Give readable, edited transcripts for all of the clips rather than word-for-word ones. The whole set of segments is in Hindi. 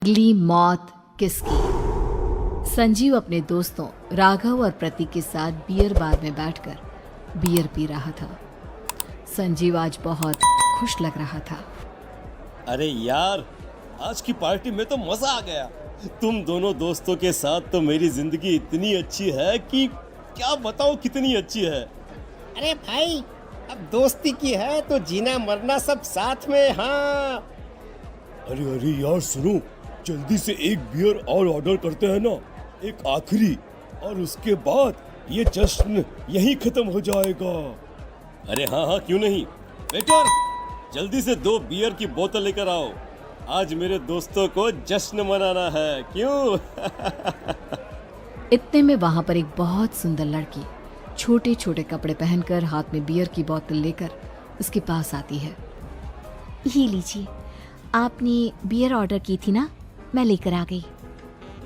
अगली मौत किसकी। संजीव अपने दोस्तों राघव और प्रतीक के साथ बियर बार में बैठकर बियर पी रहा था। संजीव आज बहुत खुश लग रहा था। अरे यार, आज की पार्टी में तो मजा आ गया। तुम दोनों दोस्तों के साथ तो मेरी जिंदगी इतनी अच्छी है कि क्या बताऊं कितनी अच्छी है। अरे भाई, अब दोस्ती की है तो जीना मरना सब साथ में। हाँ, अरे यार सुनो, जल्दी से एक बियर और ऑर्डर करते हैं ना, एक आखिरी, और उसके बाद ये जश्न यहीं खत्म हो जाएगा। अरे हाँ, क्यों नहीं। वेटर, जल्दी से 2 बियर की बोतल लेकर आओ। आज मेरे दोस्तों को जश्न मनाना है, क्यों? इतने में वहां पर एक बहुत सुंदर लड़की छोटे छोटे कपड़े पहनकर हाथ में बियर की बोतल लेकर उसके पास आती है। ये लीजिए, आपने बियर ऑर्डर की थी ना, मैं लेकर आ गई।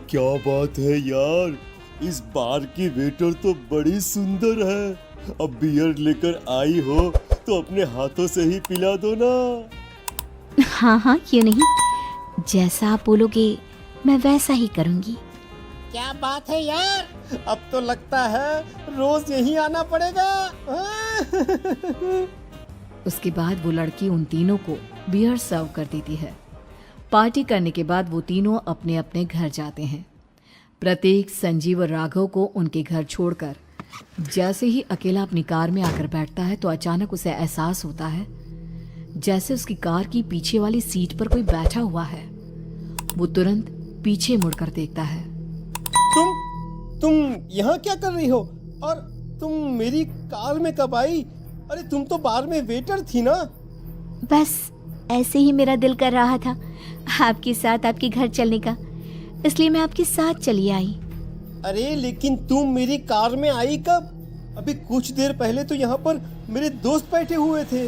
क्या बात है यार, इस बार की वेटर तो बड़ी सुंदर है। अब बियर लेकर आई हो तो अपने हाथों से ही पिला दो ना। हाँ, क्यों नहीं, जैसा आप बोलोगे मैं वैसा ही करूँगी। क्या बात है यार, अब तो लगता है रोज यहीं आना पड़ेगा। उसके बाद वो लड़की उन तीनों को बियर सर्व कर देती है। पार्टी करने के बाद वो तीनों अपने अपने घर जाते हैं। प्रतीक, संजीव और राघव को उनके घर छोड़कर जैसे ही अकेला अपनी कार में आकर बैठता है तो अचानक उसे एहसास होता है जैसे उसकी कार की पीछे वाली सीट पर कोई बैठा हुआ है। वो तुरंत पीछे मुड़कर देखता है। तुम यहाँ क्या कर रही हो? और तुम मेरी कार में कब आई? अरे तुम तो बार में वेटर थी ना। बस ऐसे ही मेरा दिल कर रहा था आपके साथ आपके घर चलने का, इसलिए मैं आपके साथ चली आई। अरे लेकिन तुम मेरी कार में आई कब? अभी कुछ देर पहले तो यहाँ पर मेरे दोस्त बैठे हुए थे।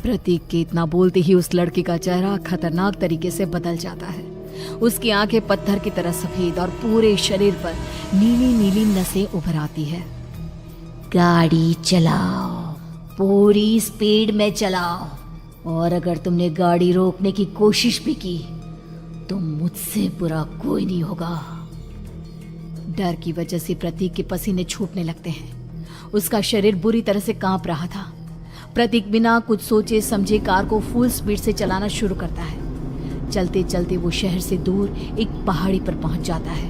प्रतीक के इतना बोलते ही उस लड़के का चेहरा खतरनाक तरीके से बदल जाता है। उसकी आंखें पत्थर की तरह सफेद और पूरे शरीर पर नीली नीली नसें उभर आती है। गाड़ी चलाओ, पूरी स्पीड में चलाओ, और अगर तुमने गाड़ी रोकने की कोशिश भी की तो मुझसे बुरा कोई नहीं होगा। डर की वजह से प्रतीक के पसीने छूटने लगते हैं। उसका शरीर बुरी तरह से कांप रहा था। प्रतीक बिना कुछ सोचे समझे कार को फुल स्पीड से चलाना शुरू करता है। चलते चलते वो शहर से दूर एक पहाड़ी पर पहुंच जाता है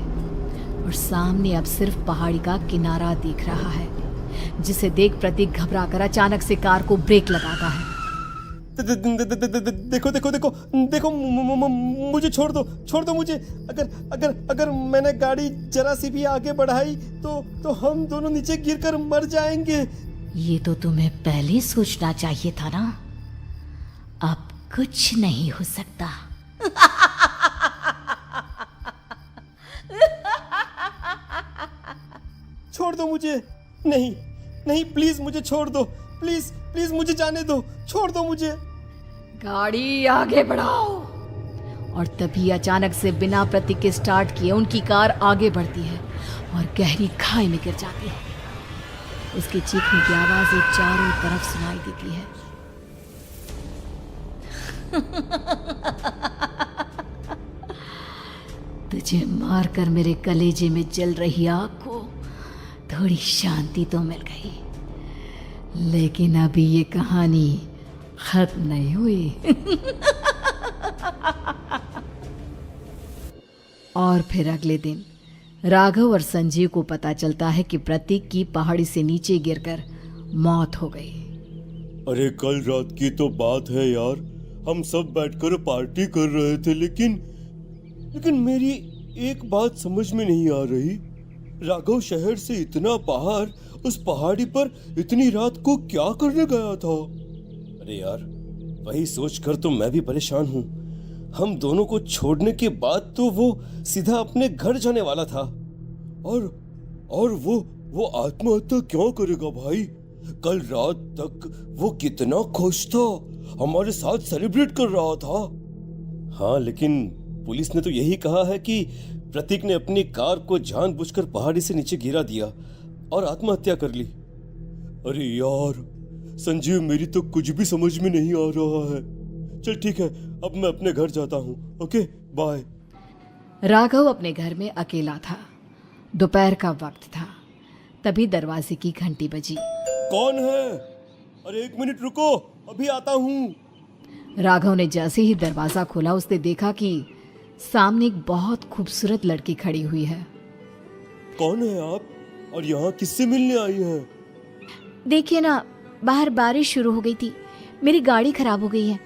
और सामने अब सिर्फ पहाड़ी का किनारा दिख रहा है, जिसे देख प्रतीक घबराकर अचानक से कार को ब्रेक लगाता है। देखो, मुझे छोड़ दो मुझे। अगर मैंने गाड़ी जरा सी भी आगे बढ़ाई तो हम दोनों नीचे गिरकर मर जाएंगे। ये तो तुम्हें पहले सोचना चाहिए था ना। अब कुछ नहीं हो सकता। छोड़ दो मुझे। नहीं, प्लीज मुझे छोड़ दो। प्लीज मुझे जाने दो। छोड़ दो मुझे। गाड़ी आगे बढ़ाओ। और तभी अचानक से बिना प्रतीक के स्टार्ट किए उनकी कार आगे बढ़ती है और गहरी खाई में गिर जाती है। उसके चीखने की आवाजें चारों तरफ सुनाई देती है। तुझे मारकर मेरे कलेजे में जल रही आग को थोड़ी शांति तो मिल गई, लेकिन अभी ये कहानी खत्म नहीं हुई। और फिर अगले दिन राघव और संजीव को पता चलता है कि प्रतीक की पहाड़ी से नीचे गिरकर मौत हो गई। अरे कल रात की तो बात है यार, हम सब बैठकर पार्टी कर रहे थे, लेकिन मेरी एक बात समझ में नहीं आ रही। राघव शहर से इतना बाहर उस पहाड़ी पर इतनी रात को क्या करने गया था? अरे यार, वही सोचकर तो मैं भी परेशान हूँ। हम दोनों को छोड़ने के बाद तो वो सीधा अपने घर जाने वाला था, और वो आत्महत्या क्यों करेगा भाई? कल रात तक वो कितना खुश था, हमारे साथ सेलिब्रेट कर रहा था। हाँ, लेकिन पुलिस ने तो यही कहा है कि प्रतीक ने अपनी कार को जानबूझकर पहाड़ी से नीचे गिरा दिया और आत्महत्या कर ली। अरे यार संजीव, मेरी तो कुछ भी समझ में नहीं आ रहा है। चल ठीक है, अब मैं अपने घर जाता हूँ। Okay bye. राघव अपने घर में अकेला था। दोपहर का वक्त था। तभी दरवाजे की घंटी बजी। कौन है? अरे 1 मिनट रुको, अभी आता हूँ। राघव ने जैसे ही दरवाजा खोला उसने देखा कि सामने एक बहुत खूबसूरत लड़की खड़ी हुई है। कौन है आप और यहाँ किससे मिलने आई हैं? देखिए ना, बाहर बारिश शुरू हो गई थी, मेरी गाड़ी खराब हो गई है।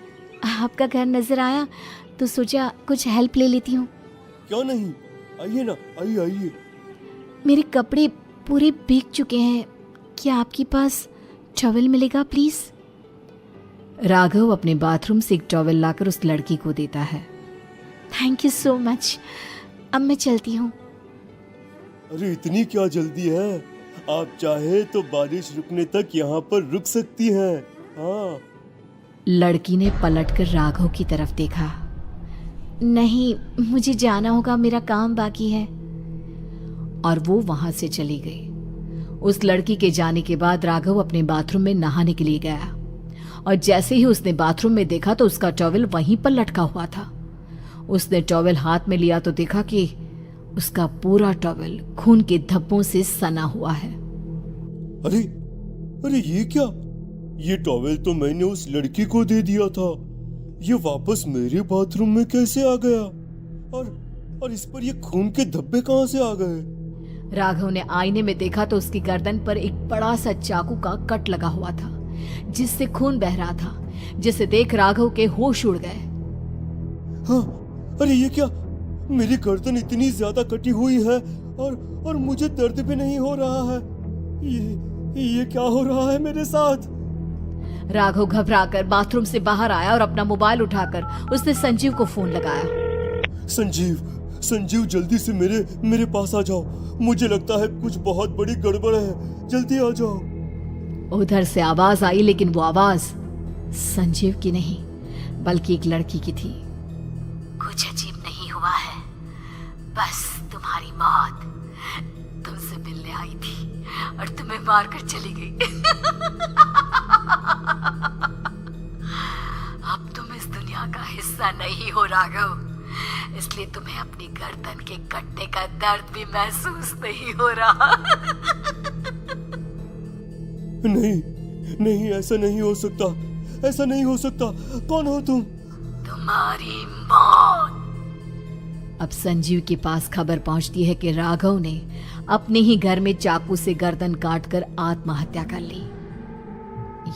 आपका घर नजर आया तो सोचा कुछ हेल्प ले लेती हूँ। क्यों नहीं, आइए ना, आइए आइए। मेरे कपड़े पूरे भीग चुके हैं, क्या आपके पास टॉवल मिलेगा प्लीज? राघव अपने बाथरूम से एक टॉवल लाकर उस लड़की को देता है। थैंक यू सो मच, अब मैं चलती हूँ। अरे इतनी क्या जल्दी है? आप चाहे तो बारिश रुकने तक यहाँ पर रुक सकती हैं। हाँ। लड़की ने पलटकर राघव की तरफ देखा। नहीं, मुझे जाना होगा, मेरा काम बाकी है। और वो वहां से चली गई। उस लड़की के जाने के बाद राघव अपने बाथरूम में नहाने के लिए गया और जैसे ही उसने बाथरूम में देखा तो उसका टॉवल वहीं पर लटका हुआ था। उसने टॉवल हाथ में लिया तो देखा कि उसका पूरा टॉवल खून के धब्बों से सना हुआ है। अरे अरे ये क्या? ये टॉवेल तो मैंने उस लड़की को दे दिया था। ये वापस मेरे बाथरूम में कैसे आ गया? और इस पर ये खून के धब्बे कहां से आ गए? राघव ने आईने में देखा तो उसकी गर्दन पर एक बड़ा सा चाकू का कट लगा हुआ था जिससे खून बह रहा था, जिसे देख राघव के होश उड़ गए। हाँ, अरे ये क्या? मेरी गर्दन इतनी ज्यादा कटी हुई है और मुझे दर्द भी नहीं हो रहा है। ये क्या हो रहा है मेरे साथ? राघव घबराकर बाथरूम से बाहर आया और अपना मोबाइल उठाकर उसने संजीव को फोन लगाया। संजीव जल्दी से मेरे पास आ जाओ। मुझे लगता है कुछ बहुत बड़ी गड़बड़ है, जल्दी आ जाओ। उधर से आवाज आई, लेकिन वो आवाज संजीव की नहीं बल्कि एक लड़की की थी। कुछ अजीब नहीं हुआ है, बस तुम्हारी मौत तुमसे मिलने आई थी और तुम्हें मारकर चली गई। अब तुम इस दुनिया का हिस्सा नहीं हो राघव, इसलिए तुम्हें अपनी गर्दन के कटने का दर्द भी महसूस नहीं हो रहा। नहीं, ऐसा नहीं हो सकता, ऐसा नहीं हो सकता। कौन हो तुम? तुम्हारी मौत। अब संजीव के पास खबर पहुंचती है कि राघव ने अपने ही घर में चाकू से गर्दन काटकर आत्महत्या कर ली।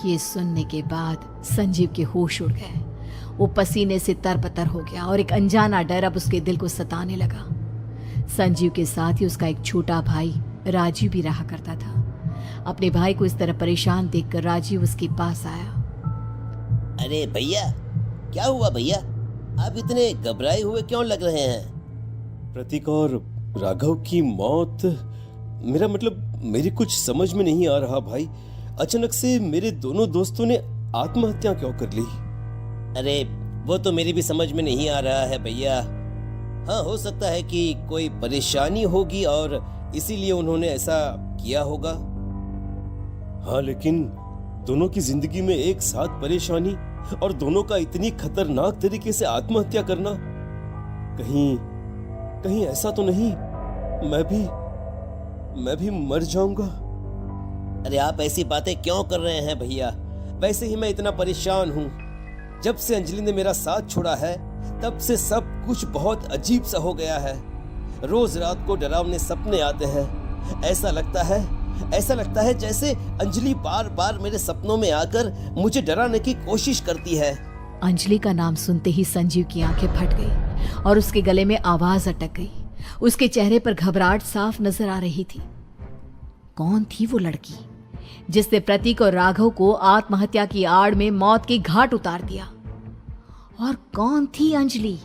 ये सुनने के बाद संजीव के होश उड़ गए। वो पसीने से तरबतर हो गया और एक अनजाना डर अब उसके दिल को सताने लगा। संजीव के साथ ही उसका एक छोटा भाई राजीव भी रहा करता था। अपने भाई को इस तरह परेशान देखकर राजीव उसके पास आया। अरे भैया, क्या हुआ भैया? आप इतने घबराए हुए क्यों लग रहे हैं? प्रतीक और राघव की मौत, मेरा मतलब मेरी कुछ समझ में नहीं आ रहा भाई। अचानक से मेरे दोनों दोस्तों ने आत्महत्या क्यों कर ली? अरे वो तो मेरी भी समझ में नहीं आ रहा है भैया। हाँ, हो सकता है कि कोई परेशानी होगी और इसीलिए उन्होंने ऐसा किया होगा। हाँ, लेकिन दोनों की जिंदगी में एक साथ परेशानी और दोनों का इतनी खतरनाक तरीके से आत्महत्या करना, कहीं ऐसा तो नहीं मैं भी मर जाऊंगा? अरे आप ऐसी बातें क्यों कर रहे हैं भैया? वैसे ही मैं इतना परेशान हूँ। जब से अंजलि ने मेरा साथ छोड़ा है तब से सब कुछ बहुत अजीब सा हो गया है। रोज रात को डरावने सपने आते हैं। ऐसा लगता है जैसे अंजलि बार बार मेरे सपनों में आकर मुझे डराने की कोशिश करती है। अंजलि का नाम सुनते ही संजीव की आंखें फट गई और उसके गले में आवाज अटक गई। उसके चेहरे पर घबराहट साफ नजर आ रही थी। कौन थी वो लड़की जिसने प्रतीक और राघव को आत्महत्या की आड़ में मौत के घाट उतार दिया? और कौन थी अंजलि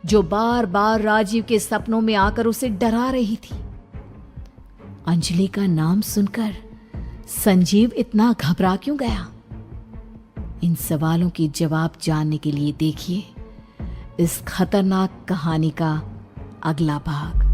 जो बार बार राजीव के सपनों में आकर उसे डरा रही थी? अंजलि का नाम सुनकर संजीव इतना घबरा क्यों गया? इन सवालों के जवाब जानने के लिए देखिए इस खतरनाक कहानी का अगला भाग।